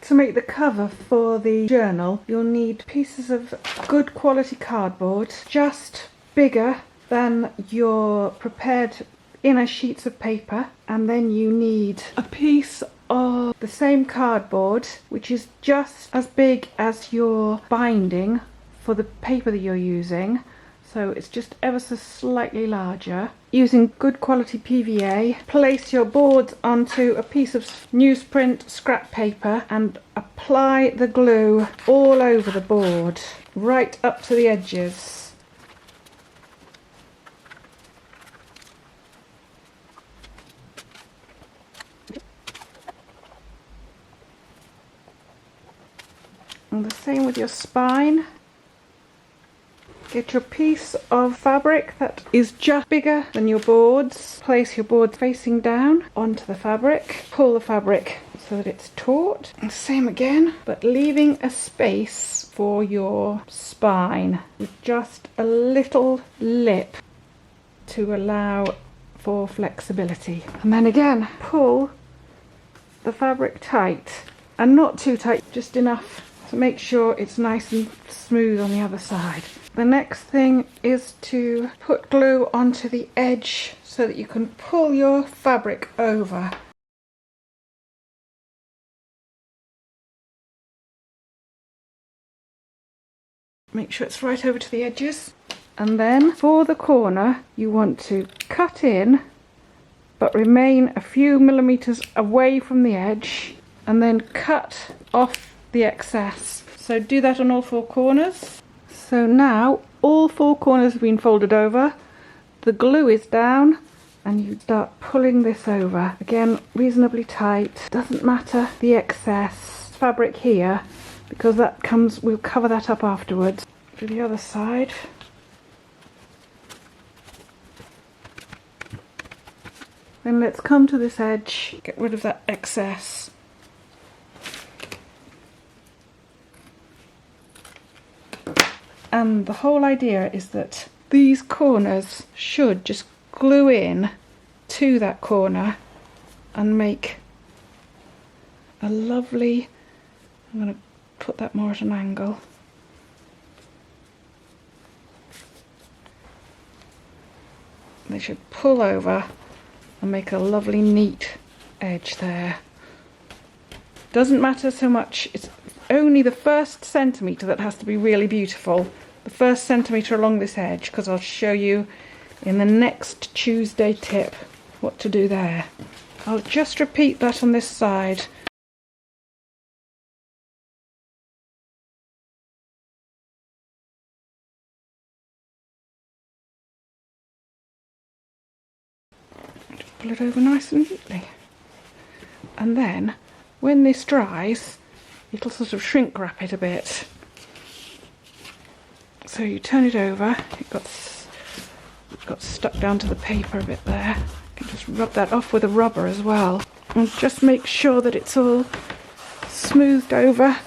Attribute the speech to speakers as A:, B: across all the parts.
A: To make the cover for the journal, you'll need pieces of good quality cardboard, just bigger than your prepared inner sheets of paper, and then you need a piece of the same cardboard which is just as big as your binding for the paper that you're using, so it's just ever so slightly larger. Using good quality PVA, place your boards onto a piece of newsprint scrap paper and apply the glue all over the board, right up to the edges. And the same with your spine. Get your piece of fabric that is just bigger than your boards. Place your boards facing down onto the fabric. Pull the fabric so that it's taut. And same again, but leaving a space for your spine with just a little lip to allow for flexibility. And then again, pull the fabric tight, and not too tight, just enough to make sure it's nice and smooth on the other side. The next thing is to put glue onto the edge so that you can pull your fabric over. Make sure it's right over to the edges. And then for the corner, you want to cut in, but remain a few millimeters away from the edge, and then cut off the excess. So do that on all four corners. So now all four corners have been folded over, the glue is down, and you start pulling this over. Again, reasonably tight. Doesn't matter the excess fabric here, because that comes, we'll cover that up afterwards. To the other side. Then let's come to this edge, get rid of that excess. And the whole idea is that these corners should just glue in to that corner and make a lovely, I'm going to put that more at an angle. They should pull over and make a lovely neat edge there. Doesn't matter so much, it's only the first centimetre that has to be really beautiful. The first centimetre along this edge, because I'll show you in the next Tuesday tip what to do there. I'll just repeat that on this side. Just pull it over nice and neatly. And then when this dries, it'll sort of shrink wrap it a bit. So you turn it over, it got stuck down to the paper a bit there. You can just rub that off with a rubber as well. And just make sure that it's all smoothed over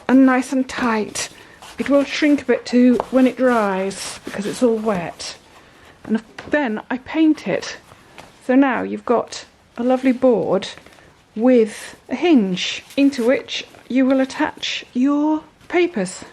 A: and nice and tight. It will shrink a bit too when it dries because it's all wet. And then I paint it. So now you've got a lovely board with a hinge into which you will attach your papers.